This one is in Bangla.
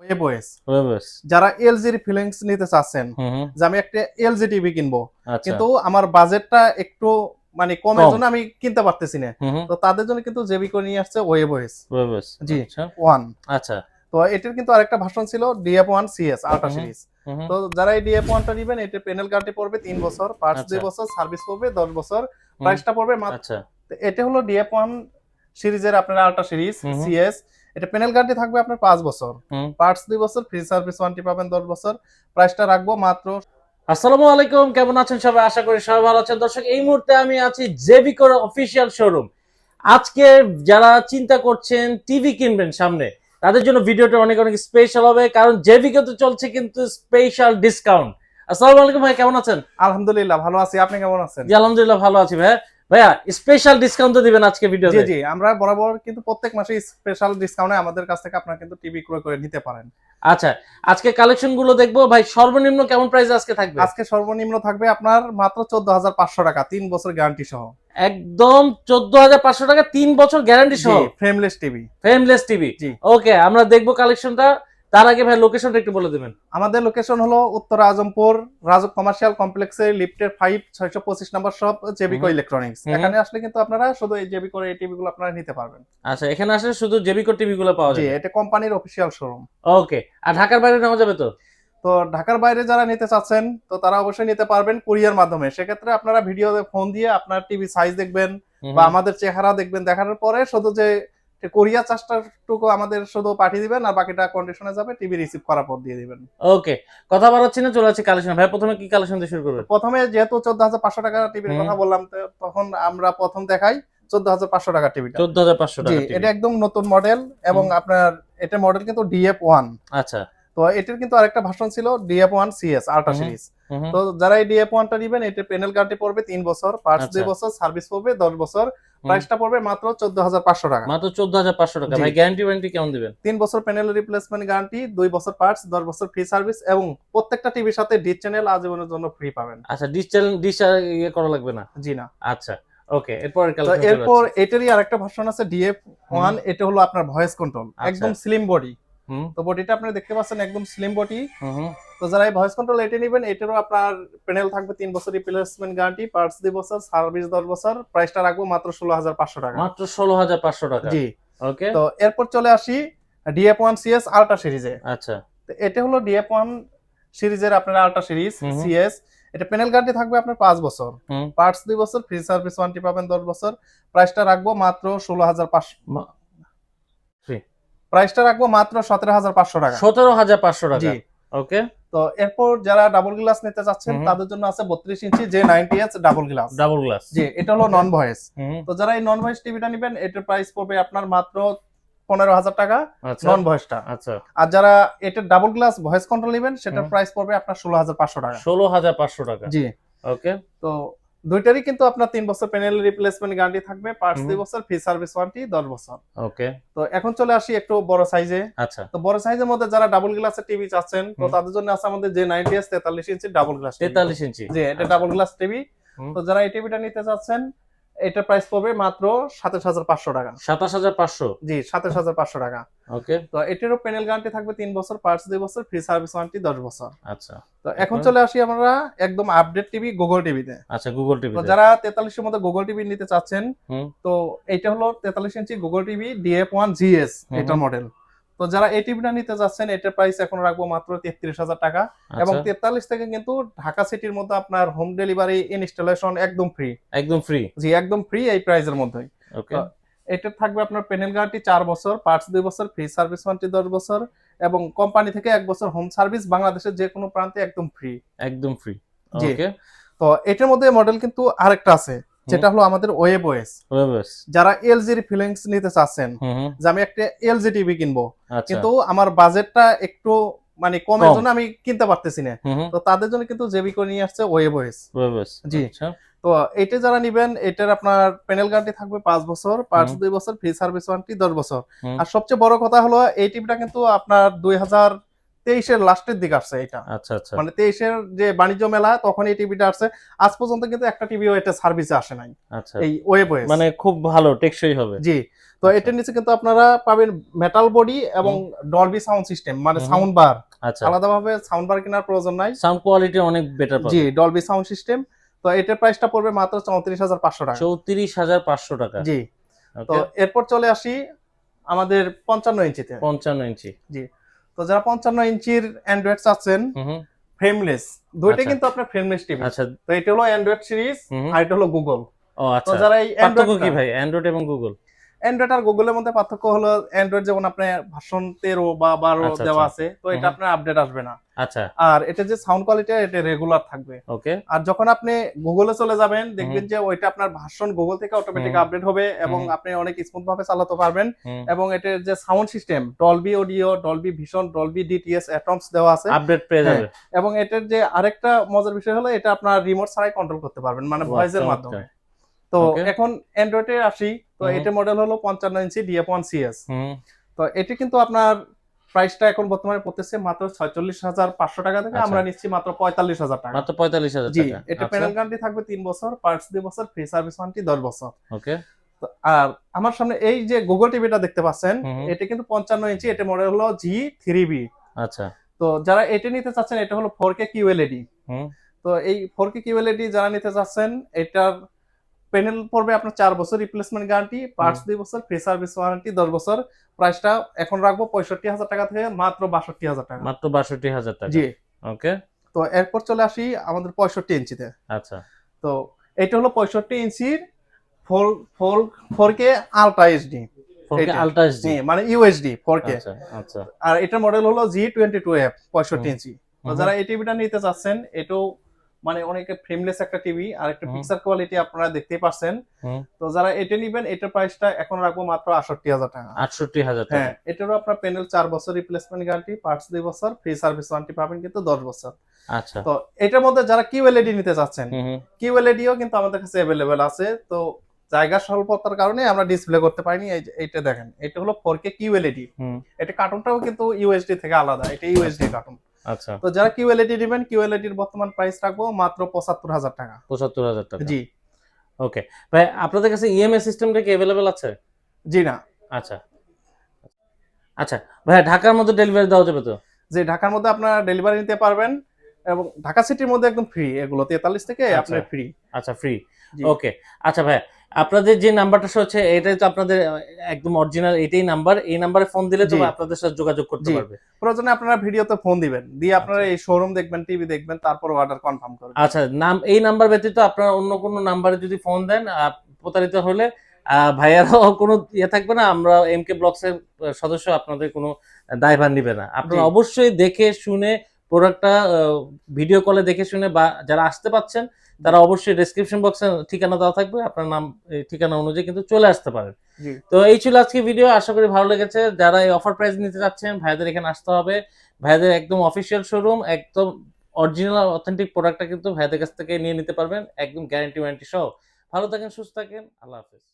ওয়েবওয়েস ওয়েবওয়েস যারা এলজি এর ফিলিংস নিতে চাচ্ছেন যে আমি একটা এলজি টিভি কিনবো কিন্তু আমার বাজেটটা একটু কমের জন্য আমি কিনতে পারতেছি না, তো তাদের জন্য কিন্তু জেবিকো নিয়ে আসছে ওয়েবওয়েস। জি, ওয়ান। আচ্ছা, তো এটার কিন্তু আরেকটা ভার্সন ছিল ডিএফ1 সিএস আল্ট্রা সিরিজ। তো যারা এই ডিএফ1টা নেবেন, এটার প্যানেল গ্যারান্টি পড়বে 3 বছর, পার্টস 2 বছর, সার্ভিস পড়বে 10 বছর, প্রাইসটা পড়বে মাত্র। এটা হলো ডিএফ1 সিরিজের আপনার আল্ট্রা সিরিজ সিএস। এটা প্যানেল গ্যারান্টি থাকবে আপনার 5 বছর, পার্টস 2 বছর, ফ্রি সার্ভিস ওয়ারেন্টি পাবেন 10 বছর, প্রাইসটা রাখবো মাত্র। আসসালামু আলাইকুম, কেমন আছেন সবাই? আশা করি সবাই ভালো আছেন। দর্শক, এই মুহূর্তে আমি আছি জেবিকোর অফিসিয়াল শোরুম। আজকে যারা চিন্তা করছেন টিভি কিনবেন সামনে, তাদের জন্য ভিডিওটা অনেক অনেক স্পেশাল হবে, কারণ জেবিকোতে চলছে কিন্তু স্পেশাল ডিসকাউন্ট। আসসালামু আলাইকুম ভাই, কেমন আছেন? আলহামদুলিল্লাহ ভালো আছি, আপনি কেমন আছেন? জি আলহামদুলিল্লাহ ভালো আছি ভাই। ভাইয়া স্পেশাল ডিসকাউন্ট তো দিবেন আজকে ভিডিওতে? জি জি, আমরা বরাবর কিন্তু প্রত্যেক মাসে স্পেশাল ডিসকাউন্টে আমাদের কাছ থেকে আপনারা কিন্তু টিভি ক্রয় করে নিতে পারেন। আচ্ছা, আজকে কালেকশন গুলো দেখবো ভাই। সর্বনিম্ন কেমন প্রাইস আজকে থাকবে? আজকে সর্বনিম্ন থাকবে আপনার মাত্র 14,500 টাকা, 3 বছর গ্যারান্টি সহ। একদম 14,500 টাকা, 3 বছর গ্যারান্টি সহ, frameless TV. Frameless TV. Okay, আমরা দেখবো কালেকশনটা। তার আগে ভাই লোকেশনটা একটু বলে দিবেন। আমাদের লোকেশন হলো উত্তর আজমপুর রাজক কমার্শিয়াল কমপ্লেক্সের লিফটের 5 625 নম্বর শপ জেবিকো ইলেকট্রনিক্স। এখানে আসলে কিন্তু আপনারা শুধু এই জেবিকোর এই টিভি গুলো আপনারা নিতে পারবেন। আচ্ছা, এখানে আসলে শুধু জেবিকো টিভি গুলো পাওয়া যাবে? জি, এটা কোম্পানির অফিশিয়াল শোরুম। ওকে, আর ঢাকার বাইরে নেওয়া যাবে তো? তো ঢাকার বাইরে যারা নিতে চাচ্ছেন তো তারা অবশ্যই নিতে পারবেন কুরিয়ার মাধ্যমে। সেক্ষেত্রে আপনারা ভিডিওতে ফোন দিয়ে আপনার টিভি সাইজ দেখবেন বা আমাদের চেহারা দেখবেন, দেখার পরে শুধু যে কোরিয়ার চার্জটাটুকু আমাদের শুধু পাঠিয়ে দিবেন, আর বাকিটা কন্ডিশনে যাবে, টিভি রিসিভ করার পর দিয়ে দিবেন। ওকে, কথা বাড়াচ্ছি না, চলে আসছে কালেকশন। ভাই প্রথমে কি কালেকশন দিয়ে শুরু করবেন? প্রথমে যেহেতু 14,500 টাকা টিভির কথা বললাম, তখন আমরা প্রথম দেখাই 14,500 টাকা টিভিটা। 14,500 টাকা টিভি। এটা একদম নতুন মডেল, এবং আপনার এটা মডেল কিন্তু ডিএফ1। আচ্ছা, তো এটার কিন্তু আরেকটা ভার্সন ছিল ডিএফ1 সিএস আল্ট্রা সিরিজ। তো যারা এই ডিএফ1টা নেবেন, এটার প্যানেল গ্যারান্টি পড়বে 3 বছর, পার্টস 2 বছর, সার্ভিস পড়বে 10 বছর, প্রাইসটা পড়বে মাত্র 14,500 টাকা। মাত্র 14,500 টাকা। ভাই গ্যারান্টি কেমন দিবেন? 3 বছর প্যানেল রিপ্লেসমেন্ট গ্যারান্টি, 2 বছর পার্টস, 10 বছর ফ্রি সার্ভিস, এবং প্রত্যেকটা টিভির সাথে ডিশ চ্যানেল আজীবনের জন্য ফ্রি পাবেন। আচ্ছা, ডিশ ইয়ে করা লাগবে না? জি না। আচ্ছা, ওকে। এরপর এটারই আরেকটা ভার্সন আছে ডিএফ1। এটা হলো আপনার ভয়েস কন্ট্রোল, একদম স্লিম বডি। তো বডিটা আপনারা দেখতে পাচ্ছেন, একদম স্লিম বডি। তো যারা এই ভয়েস কন্ট্রোল এটা নেবেন, এটারও আপনার প্যানেল থাকবে 3 বছর রিপ্লেসমেন্ট গ্যারান্টি, পার্টস 2 বছর, সার্ভিস 10 বছর, প্রাইসটা রাখবো মাত্র 16,500 টাকা। মাত্র 16,500 টাকা। জি। ওকে, তো এরপর চলে আসি ডিএফ1 সিএস আল্ট্রা সিরিজে। আচ্ছা, তো এটা হলো ডিএফ1 সিরিজের আপনার আল্ট্রা সিরিজ সিএস। এটা প্যানেল গ্যারান্টি থাকবে আপনার 5 বছর, পার্টস 2 বছর, ফ্রি সার্ভিস ওয়ারেন্টি পাবেন 10 বছর, প্রাইসটা রাখবো মাত্র 16,500। প্রাইসটা রাখবো মাত্র 17,500 টাকা। 17,500 টাকা। জি। ওকে। তো এরপর যারা ডাবল গ্লাস নিতে চাচ্ছেন, তাদের জন্য আছে 32 inch J90H double glass. Double glass. জি, এটা হলো নন ভয়েস। তো যারা এই নন ভয়েস টিভিটা নেবেন, এটার প্রাইস পড়বে আপনার মাত্র 15,000 টাকা নন ভয়েসটা। আচ্ছা, আর যারা এটা ডাবল গ্লাস ভয়েস কন্ট্রোল নেবেন, সেটার প্রাইস পড়বে আপনার 16,500 টাকা। 16,500 টাকা। জি। ওকে। তো দুইটারই কিন্তু আপনার 3 বছর প্যানেল রিপ্লেসমেন্ট গ্যারান্টি থাকবে, পার্টস 2 বছর, ফ্রি সার্ভিস ওয়ারেন্টি 10 বছর। ওকে। তো এখন চলে আসি একটু বড় সাইজে। আচ্ছা, তো বড় সাইজের মধ্যে যারা ডাবল গ্লাসের টিভি চাচ্ছেন, তো তাদের জন্য আছে আমাদের J90H 43 ইঞ্চি ডাবল গ্লাস। 43 ইঞ্চি। জি, এটা ডাবল গ্লাস টিভি। তো যারা এই টিভিটা নিতে চাচ্ছেন, এটার প্রাইস পড়বে মাত্র 27,500 টাকা। 27,500? জি, 27,500 টাকা। ওকে। তো এটারও প্যানেল গ্যারান্টি থাকবে 3 বছর, পার্টস 2 বছর, ফ্রি সার্ভিস ওয়ারেন্টি 10 বছর। আচ্ছা। তো এখন চলে আসি আমরা একদম আপডেট টিভি গুগল টিভিতে। আচ্ছা, গুগল টিভি। তো যারা 43 এর মধ্যে গুগল টিভি নিতে চাচ্ছেন, তো এইটা হলো 43 ইঞ্চি গুগল টিভি ডিএফ1 জিএস এটা মডেল। তো যারা এই টিভিটা নিতে চাচ্ছেন, এটার প্রাইস এখন রাখবো মাত্র 33,000 টাকা। এবং 43 থেকে কিন্তু ঢাকা সিটির মধ্যে আপনার হোম ডেলিভারি ইনস্টলেশন একদম ফ্রি। একদম ফ্রি? জি, একদম ফ্রি এই প্রাইসের মধ্যে। ওকে। এটা থাকবে আপনার প্যানেল গ্যারান্টি 4 বছর, পার্টস 2 বছর, ফ্রি সার্ভিস ওয়ারেন্টি 10 বছর, এবং কোম্পানি থেকে 1 বছর হোম সার্ভিস, বাংলাদেশের যে কোনো প্রান্তে একদম ফ্রি। একদম ফ্রি। জি। ওকে। তো এটার মধ্যে মডেল কিন্তু আরেকটা আছে, যেটা হলো আমাদের ওয়েবওয়েস। যারা এলজি এর ফিলিংস নিতে চাচ্ছেন, যে আমি একটা এলজি টিভি কিনবো কিন্তু আমার বাজেটটা একটু কমের জন্য আমি কিনতে পারতেছি না, তো তাদের জন্য কিন্তু জেবিকো নিয়ে আসছে ওয়েবওয়েস। জি। তো এটা যারা নিবেন, এটার আপনার প্যানেল গ্যারান্টি থাকবে 5 বছর, পার্টস 2 বছর, ফ্রি সার্ভিস ওয়ারেন্টি 10 বছর। আর সবচেয়ে বড় কথা হলো, এই টিভিটা কিন্তু আপনার 2023 এর লাস্টের দিকে আসছে এটা। আচ্ছা, আচ্ছা। 23 এর যে বাণিজ্য মেলা, তখন এই টিভিটা আসছে। আজ পর্যন্ত কিন্তু একটা টিভিও এটা সার্ভিসে আসে নাই। আচ্ছা। এই ওয়েবওয়েস খুব ভালো টেকসই হবে। জি। তো এটার নিচে কিন্তু আপনারা পাবেন মেটাল বডি এবং ডলবি সাউন্ড সিস্টেম, মানে সাউন্ড বার। আচ্ছা, আলাদাভাবে সাউন্ড বার কেনার প্রয়োজন নাই, সাউন্ড কোয়ালিটি অনেক বেটার পাবেন। জি, ডলবি সাউন্ড সিস্টেম। তো এটার প্রাইসটা পড়বে মাত্র 34,500 টাকা। 34,500 টাকা। জি। তো এরপর চলে আসি আমাদের 55 ইঞ্চিতে। 55 ইঞ্চি, জি। তো যারা 55 ইঞ্চির অ্যান্ড্রয়েড চাচ্ছেন ফ্রেমলেস, দুইটা আচ্ছা। কিন্তু আপনার ফ্রেমলেস টিভি। আচ্ছা, তো এটা হলো অ্যান্ড্রয়েড সিরিজ আর এটা হলো গুগল। ও তো আচ্ছা, যারা এই পার্থক্য কি ভাই অ্যান্ড্রয়েড এবং গুগল? অ্যান্ড্রয়েড আর গুগলের মধ্যে পার্থক্য হলো অ্যান্ড্রয়েড যেমন আপনার ভার্সন 13 বা 12 আচ্ছা, দেওয়া আচ্ছা। আছে, তো এটা আপনার আপডেট আসবে না। আচ্ছা, আর এটা যে সাউন্ড কোয়ালিটি এটা রেগুলার থাকবে। ওকে। আর যখন আপনি গুগলে চলে যাবেন দেখবেন যে ওইটা আপনার ভার্সন গুগল থেকে অটোমেটিক আপডেট হবে এবং আপনি অনেক স্মুথ ভাবে চালাতে পারবেন। এবং এটার যে sound system Dolby audio, Dolby vision, Dolby DTS atoms দেওয়া আছে, আপডেট পেয়ে যাবে। এবং এটার যে আরেকটা মজার বিষয় হলো এটা আপনার রিমোট ছাড়াই কন্ট্রোল করতে পারবেন, মানে ভয়েসের মাধ্যমে। তো এখন অ্যান্ড্রয়েডে আসি, তো এটার মডেল হলো 55 ইঞ্চি DF1CS। তো এটি কিন্তু আপনার প্রাইসটা এখন বর্তমানে পড়তেছে মাত্র 46,500 টাকা থেকে, আমরা নিচ্ছি মাত্র 45,000 টাকা। মাত্র 45,000 জি, টাকা। এটা প্যানেল গ্যারান্টি থাকবে 3 বছর, পার্টস 2 বছর, ফ্রি সার্ভিস ওয়ারেন্টি 10 বছর। ওকে। আর আমার সামনে এই যে গুগল টিভিটা দেখতে পাচ্ছেন, এটা কিন্তু 55 ইঞ্চি, এটা মডেল হলো G3B। আচ্ছা। তো যারা এটা নিতে চাচ্ছেন, এটা হলো 4K QLED। তো এই 4K QLED যারা নিতে চাচ্ছেন, এটার প্যানেল পড়বে আপনার 4 বছর রিপ্লেসমেন্ট গ্যারান্টি, পার্টস 2 বছর, ফ্রি সার্ভিস ওয়ারেন্টি 10 বছর। প্রাইসটা এখন রাখবো 65,000 টাকা থেকে মাত্র 62,000 টাকা। মাত্র 62,000 টাকা। জি। ওকে। তো এরপর চলে আসি আমাদের 65 ইঞ্চিতে। আচ্ছা। তো এটা হলো 65 ইঞ্চির 4K ultra HD. 4K ultra HD মানে UHD 4K। আচ্ছা, আচ্ছা। আর এটার মডেল হলো G22F 65 ইঞ্চি। তো যারা এই টিভিটা নিতে চাচ্ছেন, এটাও মানে অনেক ফ্রেমলেস একটা টিভি আর একটা পিকচার কোয়ালিটি আপনারা দেখতেই পাচ্ছেন। তো যারা এটা নেবেন, এটার প্রাইসটা এখন রাখবো মাত্র 68,000 টাকা। 68,000 টাকা। হ্যাঁ, এটারও আপনার প্যানেল 4 বছর রিপ্লেসমেন্ট গ্যারান্টি, পার্টস 2 বছর, ফ্রি সার্ভিস ওয়ারেন্টি পাবেন কিন্তু 10 বছর। আচ্ছা। তো এটার মধ্যে যারা QLED নিতে চাচ্ছেন, QLEDও কিন্তু আমাদের কাছে अवेलेबल আছে। তো জায়গা স্বল্পতার কারণে আমরা ডিসপ্লে করতে পারিনি। এইটা দেখেন, এটা হলো 4K QLED। এটা কার্টুনটাও কিন্তু UHD থেকে আলাদা, এটা UHD কার্টুন। আচ্ছা। তো যারা QLED নেবেন, QLED এর বর্তমান প্রাইস রাখবো মাত্র 75,000 টাকা। 75,000 টাকা। জি। ওকে ভাই, আপনাদের কাছে ইএমআই সিস্টেমটা কি अवेलेबल আছে? জি না। আচ্ছা আচ্ছা ভাই, ঢাকার মধ্যে ডেলিভারি দেওয়া যাবে তো? যে ঢাকার মধ্যে আপনারা ডেলিভারি নিতে পারবেন এবং ঢাকা সিটির মধ্যে একদম ফ্রি, এগুলো 43 থেকে আপনার ফ্রি। আচ্ছা, ফ্রি। ওকে। আচ্ছা ভাই, আপনাদের যে নাম্বারটা হচ্ছে এটাই তো আপনাদের একদম অরিজিনাল এটাই নাম্বার, এই নাম্বারে ফোন দিলে তো আপনাদের সাথে যোগাযোগ করতে পারবে। প্রয়োজনে আপনারা ভিডিওতে ফোন দিবেন, দিয়ে আপনারা এই শোরুম দেখবেন, টিভি দেখবেন, তারপর অর্ডার কনফার্ম করবেন। আচ্ছা, এই নাম্বার ব্যতীত আপনারা অন্য কোনো নাম্বারে যদি ফোন দেন, প্রতারিত হলে ভাইয়ারাও কোনো ইয়ে থাকবে না, আমরা MK ব্লগস এর সদস্য, আপনাদের কোনো দায়ভার নিবে না। আপনারা অবশ্যই দেখে শুনে প্রোডাক্টটা ভিডিও কলে দেখে শুনে, বা যারা আসতে পাচ্ছেন তারা অবশ্যই ডেসক্রিপশন বক্সে ঠিকানা দেওয়া থাকবে, আপনার নাম ঠিকানা অনুযায়ী কিন্তু চলে আসতে পারেন। তো এই ছিল আজকে ভিডিও, আশা করি ভালো লেগেছে। যারা এই অফার প্রাইস নিতে যাচ্ছেন, ভাইদের এখানে আসতে হবে। ভাইদের একদম অফিসিয়াল শোরুম, একদম অরিজিনাল অথেন্টিক প্রোডাক্টটা কিন্তু ভাইদের কাছ থেকে নিয়ে নিতে পারবেন, একদম গ্যারান্টি ওয়ারেন্টি সহ। ভালো থাকেন, সুস্থ থাকেন, আল্লাহ হাফেজ।